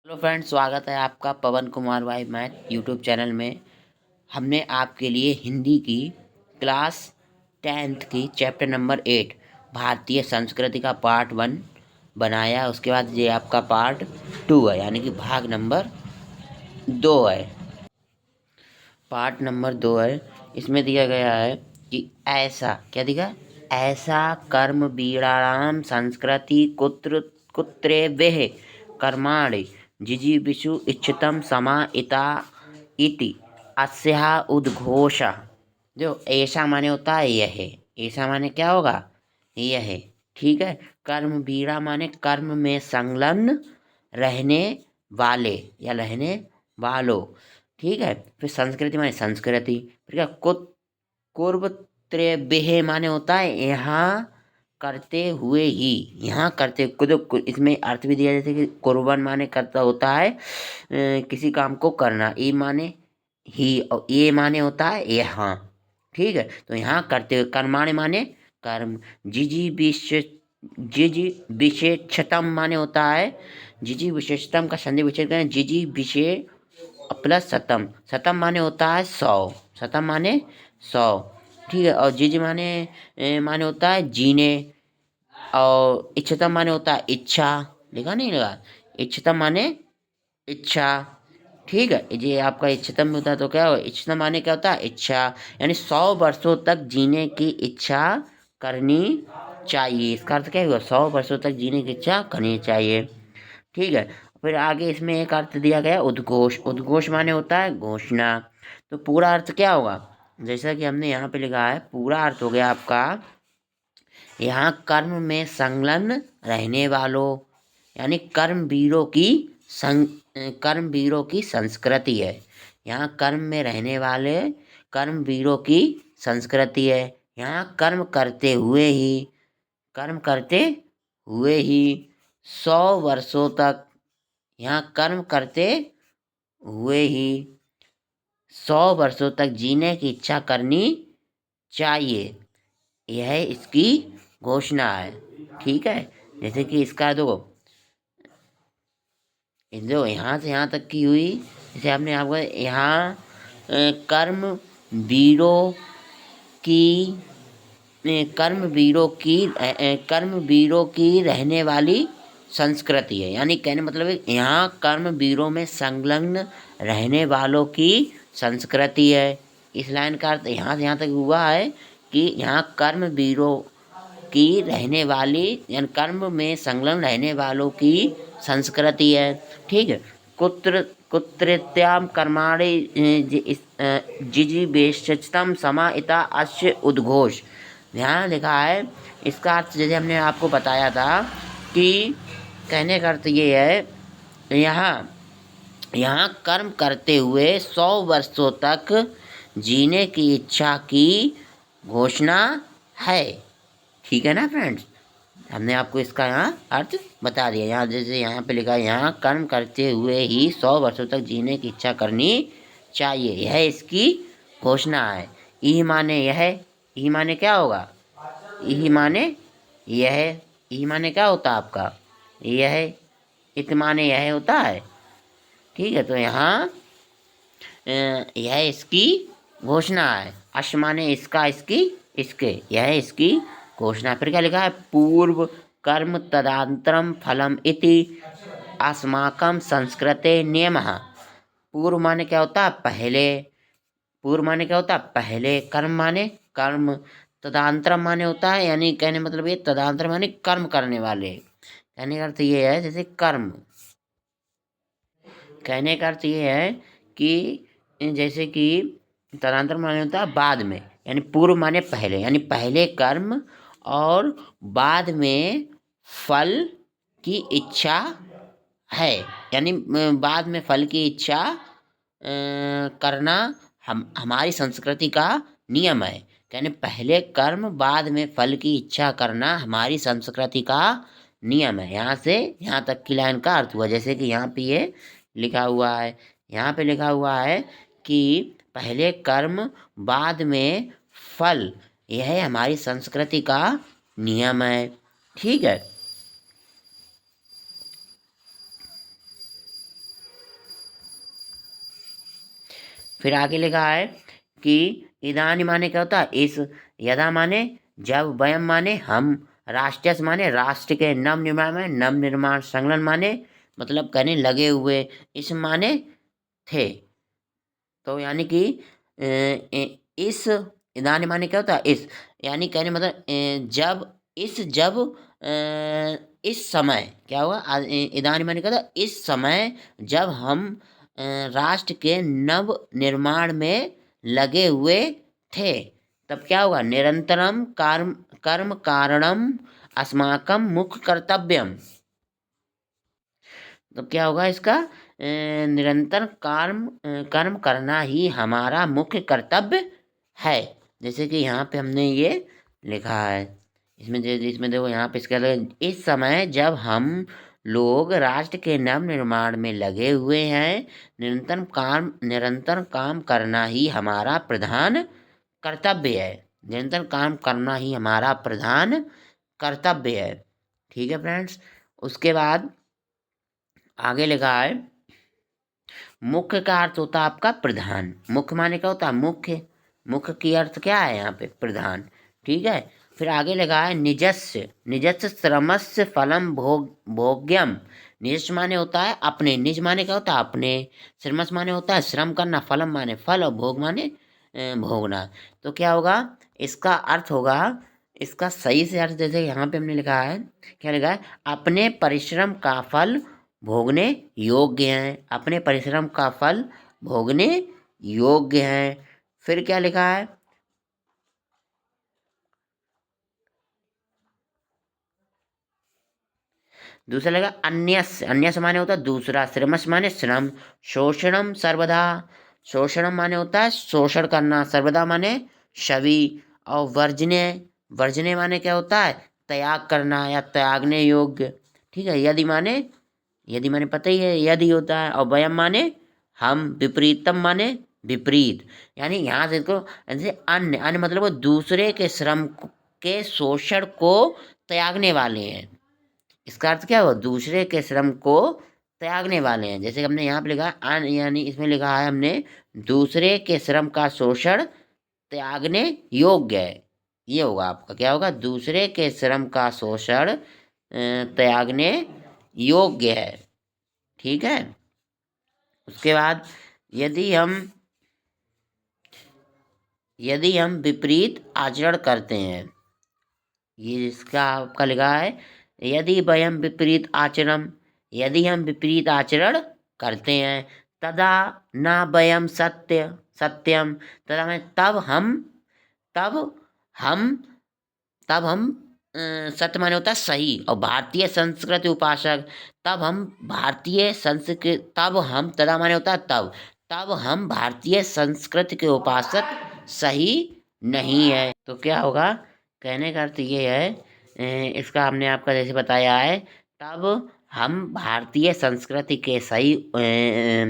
Hello friends, स्वागत है आपका पवन कुमार भाई मैथ यूट्यूब चैनल में। हमने आपके लिए हिंदी की क्लास 10th की चैप्टर नंबर 8 भारतीय संस्कृति का पार्ट 1 बनाया। उसके बाद ये आपका पार्ट 2 है, यानी कि भाग नंबर 2 है। पार्ट नंबर 2 है। इसमें दिया गया है कि ऐसा क्या दिखा, ऐसा कर्म वीराणाम संस्कृति कुत्र कुत्रे वेह कर्माणि जिजीविषु इच्छितम समा इता इति अस्या उद्घोष। जो ऐसा माने होता है यह है, ऐसा माने क्या होगा, यह है। ठीक है। कर्म वीरा माने कर्म में संलग्न रहने वाले या रहने वालों। ठीक है। फिर संस्कृति माने संस्कृति। फिर क्या, कुर्ब त्रेबेह माने होता है यहाँ करते हुए ही, यहाँ करते इसमें अर्थ भी दिया जैसे कि कुर्बन माने करता होता है किसी काम को करना, ई माने ही, और ये माने होता है यहाँ। ठीक है। तो यहाँ करते हुए, कर्माणि माने कर्म, जिजी विशेषतम माने होता है, जिजी विशेषतम का संधि विच्छेद करें, जिजी विशेष प्लस सतम, सतम माने होता है 100, सतम माने 100। ठीक है। और जिज माने होता है जीने, और इच्छतम माने होता है इच्छा। लिखा नहीं लगा, इच्छतम माने इच्छा। ठीक है। ये आपका इच्छतम होता है तो क्या होगा, इच्छतम माने क्या होता है इच्छा, यानी 100 वर्षों तक जीने की इच्छा करनी चाहिए। इसका अर्थ क्या हुआ, 100 वर्षों तक जीने की इच्छा करनी चाहिए। ठीक है। फिर आगे इसमें एक अर्थ दिया गया उद्घोष। उद्घोष माने होता है घोषणा। तो पूरा अर्थ क्या होगा, जैसा कि हमने यहाँ पे लिखा है, पूरा अर्थ हो गया आपका, यहाँ कर्म में संलग्न रहने वालों, यानी कर्मवीरों की संस्कृति है। यहाँ कर्म में रहने वाले कर्मवीरों की संस्कृति है। यहाँ कर्म करते हुए ही 100 वर्षों तक, यहाँ कर्म करते हुए ही 100 वर्षों तक जीने की इच्छा करनी चाहिए, यह इसकी घोषणा है। ठीक है। जैसे कि इसका जो यहाँ से यहाँ तक की हुई, जैसे आपने आपको यहाँ कर्म वीरों की कर्म वीरों की रहने वाली संस्कृति है, यानी कहने मतलब है यहाँ कर्म वीरों में संलग्न रहने वालों की संस्कृति है। इस लाइन का अर्थ यहाँ से यहाँ तक हुआ है कि यहाँ कर्म वीरों की रहने वाली, यानी कर्म में संलग्न रहने वालों की संस्कृति है। ठीक है। कुत्रित्याम कर्माणि जिजीवेशतम समा इता अस्य उद्घोष। यहाँ लिखा है, इसका अर्थ जैसे हमने आपको बताया था कि कहने का अर्थ ये है, यहाँ कर्म करते हुए 100 वर्षों तक जीने की इच्छा की घोषणा है। ठीक है ना फ्रेंड्स, हमने आपको इसका यहाँ अर्थ बता दिया। यहाँ जैसे यहाँ पे लिखा है, यहाँ कर्म करते हुए ही 100 वर्षों तक जीने की इच्छा करनी चाहिए, यह इसकी घोषणा है। ई माने यह, ई माने क्या होगा, ई माने यह, ई माने क्या होता है आपका यह, इत माने यह होता है। ठीक है। तो यहाँ यह इसकी घोषणा है। अश माने इसका, इसकी, इसके, यह इसकी घोषणा। फिर क्या लिखा है, पूर्व कर्म तदंतरम फलम इति अस्माकं संस्कृते नियमः। पूर्व माने क्या होता है पहले, पूर्व माने क्या होता है पहले, कर्म माने कर्म, तदंतरम माने होता है, यानी कहने मतलब ये तदंतर माने कर्म करने वाले। कहने का अर्थ ये है, जैसे कर्म, कहने का अर्थ ये है कि जैसे कि तदंतर माने होता है बाद में, यानी पूर्व माने पहले, यानी पहले कर्म और बाद में फल की इच्छा है, यानी बाद में फल की इच्छा करना हमारी संस्कृति का नियम है। यानी पहले कर्म बाद में फल की इच्छा करना हमारी संस्कृति का नियम है। यहाँ से यहाँ तक की लाइन का अर्थ हुआ, जैसे कि यहाँ पे ये लिखा हुआ है, यहाँ पे लिखा हुआ है कि पहले कर्म बाद में फल, यह हमारी संस्कृति का नियम है। ठीक है। फिर आगे लिखा है कि इदानी माने क्या होता है इस, यदा माने जब, वयम माने हम, राष्ट्रस माने राष्ट्र के, नव निर्माण में नव निर्माण, संलग्न माने मतलब कहने लगे हुए, इस माने थे। तो यानी कि इस, इदानी माने क्या होता है इस, यानी कहने मतलब जब, जब इस समय क्या हुआ, इदानी माने क्या होता इस समय जब हम राष्ट्र के नव निर्माण में लगे हुए थे, तब क्या होगा, निरंतरम कर्म कर्म कारणम अस्माकम मुख्य कर्तव्यम। तो क्या होगा इसका, निरंतर कर्म करना ही हमारा मुख्य कर्तव्य है। जैसे कि यहाँ पे हमने ये लिखा है, इसमें देखो यहाँ पे इसका इस समय जब हम लोग राष्ट्र के नव निर्माण में लगे हुए हैं, निरंतर काम करना ही हमारा प्रधान कर्तव्य है। निरंतर काम करना ही हमारा प्रधान कर्तव्य है। ठीक है फ्रेंड्स। उसके बाद आगे लिखा है, मुख्य का अर्थ होता है आपका प्रधान। मुख्य माने क्या होता है मुख्य, मुख्य की अर्थ क्या है यहाँ पे प्रधान। ठीक है। फिर आगे लगा है निजस्य, निजस्य श्रमस्य फलम भोग्यम। निजस्य माने होता है अपने, निज माने क्या होता है अपने, श्रमस माने होता है श्रम करना, फलम माने फल, और भोग माने भोगना। तो क्या होगा इसका अर्थ होगा, इसका सही से अर्थ जैसे यहाँ पे हमने लिखा है, क्या लिखा है, अपने परिश्रम का फल भोगने योग्य हैं, अपने परिश्रम का फल भोगने योग्य हैं। फिर क्या लिखा है, दूसरा लगा अन्यस, अन्यस माने होता है दूसरा, श्रमस माने श्रम, शोषणम सर्वदा, शोषणम माने होता है शोषण करना, सर्वदा माने सभी, और वर्जने, वर्जने माने क्या होता है त्याग करना या त्यागने योग्य। ठीक है। यदि माने, यदि माने पता ही है यदि होता है, और वयम माने हम, विपरीतम माने विपरीत। यानी यहाँ से इसको जैसे अन्य, अन्य मतलब वो दूसरे के श्रम के शोषण को त्यागने वाले हैं। इसका अर्थ क्या हुआ, दूसरे के श्रम को त्यागने वाले हैं। जैसे कि हमने यहाँ पे लिखा अन, यानी इसमें लिखा है हमने दूसरे के श्रम का शोषण त्यागने योग्य है। ये होगा आपका क्या होगा, दूसरे के श्रम का शोषण त्यागने योग्य है। ठीक है। उसके बाद यदि हम, यदि हम विपरीत आचरण करते हैं, ये इसका आपका लिखा है, यदि वयम विपरीत आचरण, यदि हम विपरीत आचरण करते हैं, तदा न वयम सत्यम, तदा में तब हम तब हम सत्य माने होता है सही, और भारतीय संस्कृति उपासक, तब हम भारतीय संस्कृति, तब हम, तदा माने होता है तब, तब हम भारतीय संस्कृति के उपासक सही नहीं है। तो क्या होगा, कहने का अर्थ ये है, इसका हमने आपका जैसे बताया है, तब हम भारतीय संस्कृति के सही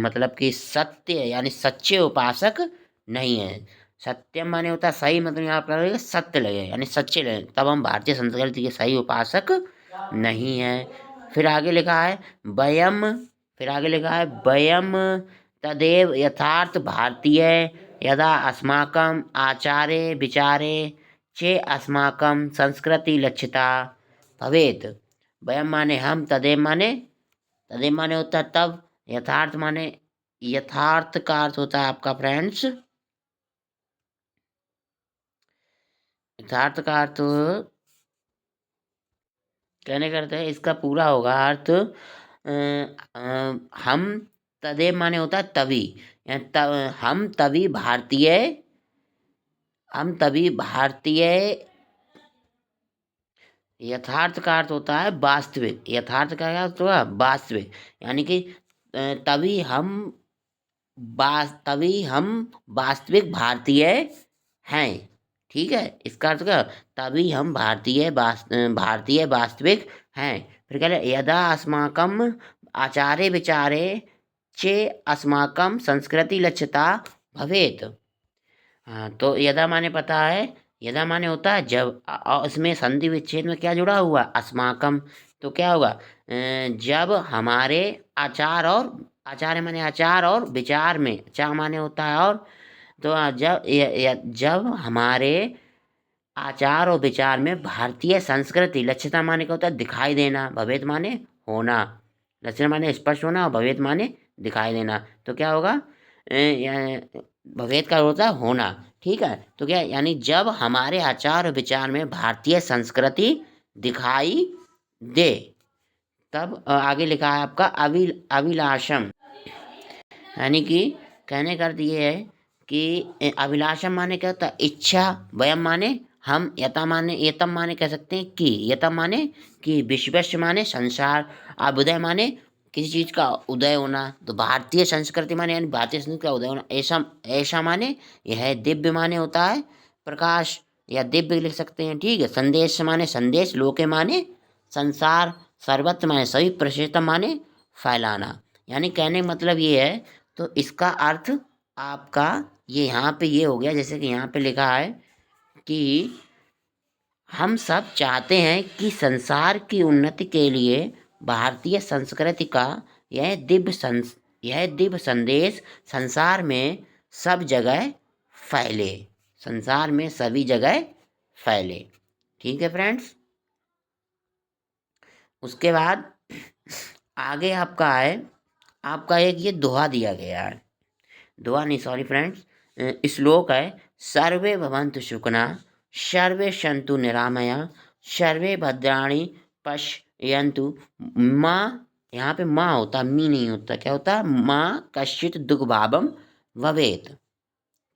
मतलब कि सत्य यानी सच्चे उपासक नहीं हैं। सत्यम माने होता है सही, मतलब यहाँ पर लगेगा सत्य लगे यानी सच्चे लगे, तब हम भारतीय संस्कृति के सही उपासक नहीं हैं। फिर आगे लिखा है वयम, फिर आगे लिखा है वयम तदेव यथार्थ भारतीय, यदा अस्माकं आचारे विचारे चे अस्माकं संस्कृति लक्षिता भवेत। वयम माने हम, तदेव माने, तदेव माने होता है तब, यथार्थ माने, यथार्थ का अर्थ होता है आपका फ्रेंड्स, यथार्थ का अर्थ कहने करते हैं इसका पूरा होगा अर्थ हम, तदेव माने होता है तभी, हम तभी भारतीय, हम तभी भारतीय, यथार्थ का अर्थ होता है वास्तविक, यथार्थ का क्या अर्थ हुआ वास्तविक, यानी कि तभी हम तभी हम वास्तविक भारतीय हैं। ठीक है। इसका अर्थ क्या, तभी हम भारतीय वास्तविक हैं। फिर कह रहे यदा अस्माकम आचारे विचारे चे अस्माकम संस्कृति लक्ष्यता भवेत। हाँ, तो यदा माने पता है, यदा माने होता है जब, और इसमें संधि विच्छेद में क्या जुड़ा हुआ अस्माकम, तो क्या होगा जब हमारे आचार और आचार्य माने आचार, और विचार में चा माने होता है और। तो जब हमारे आचार और विचार में भारतीय संस्कृति, लक्षिता माने क्या होता है, दिखाई देना, भवेत माने होना, लक्षण माने स्पष्ट होना और भवेत माने दिखाई देना, तो क्या होगा, भवेत का होता है होना। ठीक है, तो क्या यानी जब हमारे आचार और विचार में भारतीय संस्कृति दिखाई दे, तब आगे लिखा है आपका अभिलाषम, यानी कि कहने का अर्थ ये है कि अभिलाषम माने क्या होता है, इच्छा, वयम माने हम, यतम माने कह सकते हैं कि, यतम माने कि, विश्वस्य माने संसार, अभ्युदय माने किसी चीज का उदय होना, तो भारतीय संस्कृति माने यानी भारतीय संस्कृति का उदय होना, ऐसा ऐसा माने यह, दिव्य माने होता है प्रकाश या दिव्य लिख सकते हैं। ठीक है, संदेश माने संदेश, लोके माने संसार, सर्वत्र माने सभी, प्रशस्तम माने फैलाना। यानी कहने का मतलब ये है, तो इसका अर्थ आपका ये यहाँ पे ये हो गया, जैसे कि यहाँ पे लिखा है कि हम सब चाहते हैं कि संसार की उन्नति के लिए भारतीय संस्कृति का यह दिव्य संदेश संसार में सब जगह फैले, संसार में सभी जगह फैले। ठीक है फ्रेंड्स, उसके बाद आगे आपका है, आपका एक ये दोहा दिया गया है, दोहा नहीं सॉरी फ्रेंड्स, श्लोक है, सर्वे भवन्तु सुखिनः, सर्वे सन्तु निरामया, सर्वे भद्राणि पश्यन्तु माँ, यहाँ पे माँ होता, मी नहीं होता, क्या होता, माँ कश्चित् दुर्भावं भवेत्।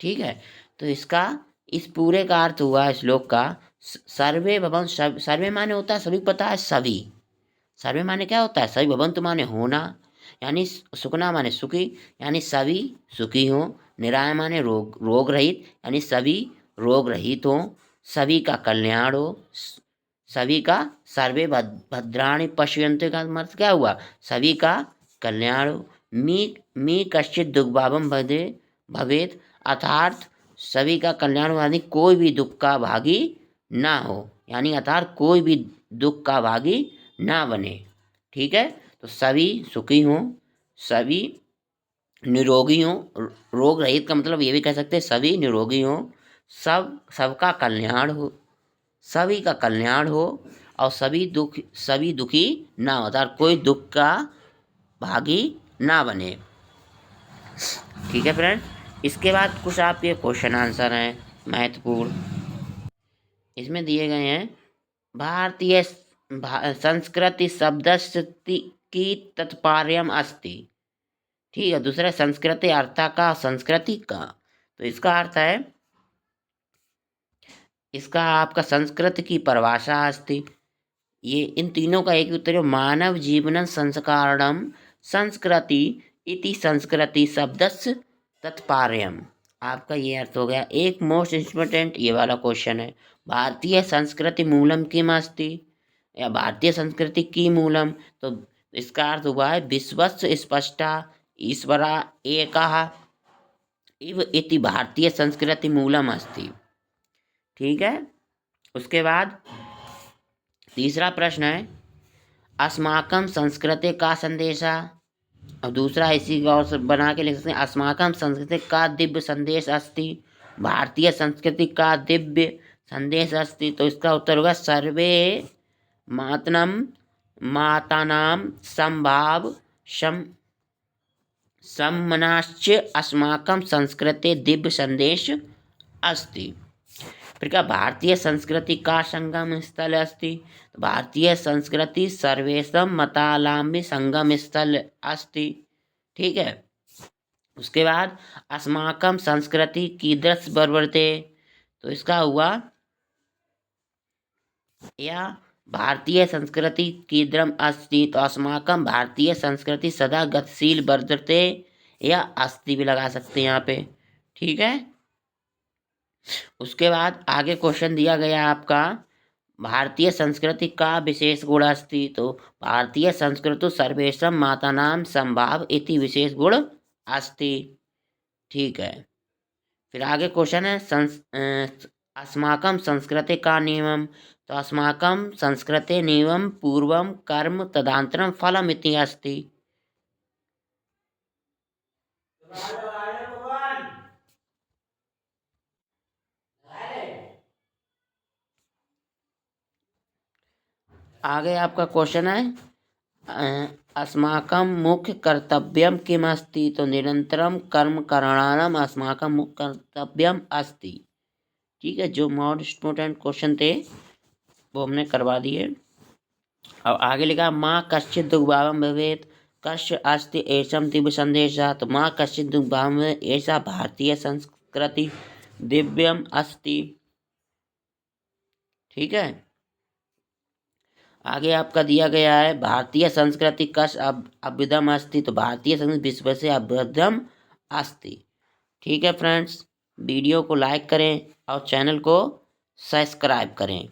ठीक है, तो इसका इस पूरे का अर्थ हुआ श्लोक का, सर्वे भवन्तु, सर्वे माने होता है सभी, पता है सभी, सर्वे माने क्या होता है सभी, भवन्तु माने होना, यानी सुखना माने सुखी, यानी सभी सुखी हों, निराय माने रोग रहित, यानी सभी रोग रहित हों, सभी का कल्याण हो, सभी का, सर्वे भद्राणि पश्यन्तु का मतलब क्या हुआ, सभी का कल्याण हो, मी कश्चित दुर्भावं भवेत, अर्थात सभी का कल्याण हो, यानी कोई भी दुख का भागी ना हो, यानी अर्थात कोई भी दुख का भागी ना बने। ठीक है, तो सभी सुखी हों, सभी निरोगी हों, रोग रहित का मतलब ये भी कह सकते हैं सभी निरोगी हों, सबका कल्याण हो, सभी का कल्याण हो, और सभी दुखी ना हो, अर्थात कोई दुख का भागी ना बने। ठीक है फ्रेंड्स, इसके बाद कुछ आपके क्वेश्चन आंसर हैं महत्वपूर्ण, इसमें दिए गए हैं, भारतीय संस्कृति शब्दस्य की तात्पर्यम अस्ति। ठीक है, दूसरा संस्कृति अर्था का, संस्कृति का, तो इसका अर्थ है, इसका आपका संस्कृति की परिभाषा अस्ति, ये इन तीनों का एक उत्तर है, मानव जीवन संस्कारणम संस्कृति इति संस्कृति शब्दस्य तात्पर्यम, आपका ये अर्थ हो गया। एक मोस्ट इम्पोर्टेंट ये वाला क्वेश्चन है, भारतीय संस्कृति मूलम किम अस्ति, या भारतीय संस्कृति की मूलम, तो इसका अर्थ हुआ है विश्वस्य स्पष्टा ईश्वरा एकः इव इति भारतीय संस्कृति मूलम अस्ति। ठीक है, उसके बाद तीसरा प्रश्न है, अस्माकं संस्कृति का संदेशा, और दूसरा इसी का और बना के लिख सकते हैं, अस्माकं संस्कृति का दिव्य संदेश अस्ति, भारतीय संस्कृति का दिव्य संदेश अस्ति, तो इसका उत्तर होगा सर्वे मातानां समभाव सम्मनाश्च अस्माकं संस्कृते दिव्य संदेश अस्ति। फिर क्या, भारतीय संस्कृति का संगम स्थल अस्ति, तो भारतीय संस्कृति सर्वेषां मतानां संगम स्थल अस्ति। ठीक है, उसके बाद अस्माकं संस्कृति कीदृश वर्तते, तो इसका हुआ, या भारतीय संस्कृति कीदृशम् अस्ति, तो अस्माकं भारतीय संस्कृति सदा गतिशील वर्तते, या अस्ति भी लगा सकते हैं यहाँ पे। ठीक है, उसके बाद आगे क्वेश्चन दिया गया आपका, भारतीय संस्कृति का विशेष गुण अस्ति, तो भारतीय संस्कृति सर्वेषां मातानां समभाव इति विशेष गुण अस्ति। ठीक है, फिर आगे क्वेश्चन है, अस्माकं संस्कृति का नियमम, तो अस्माकं संस्कृते नियमं पूर्वं कर्म तदनन्तरं फलम् इति अस्ति। आगे आपका क्वेश्चन है अस्माकं मुख्य कर्तव्यं किमस्ति, तो निरंतरम कर्म करणानम अस्माकं मुख्य कर्तव्यम अस्ति। ठीक है, जो मोस्ट इम्पोर्टेंट क्वेश्चन थे वो हमने करवा दिए। अब आगे लिखा माँ कश्चित् दुर्भावं भवेत् कस्य अस्ति एषं दिव्य संदेशः, तो माँ कश्चित् दुर्भावं भवेत् ऐसा भारतीय संस्कृति दिव्यम अस्ति। ठीक है, आगे आपका दिया गया है भारतीय संस्कृति कश अभ्युदम अस्ति, तो भारतीय संस्कृति विश्व से अभ्युदम अस्ति। ठीक है फ्रेंड्स, वीडियो को लाइक करें और चैनल को सब्सक्राइब करें।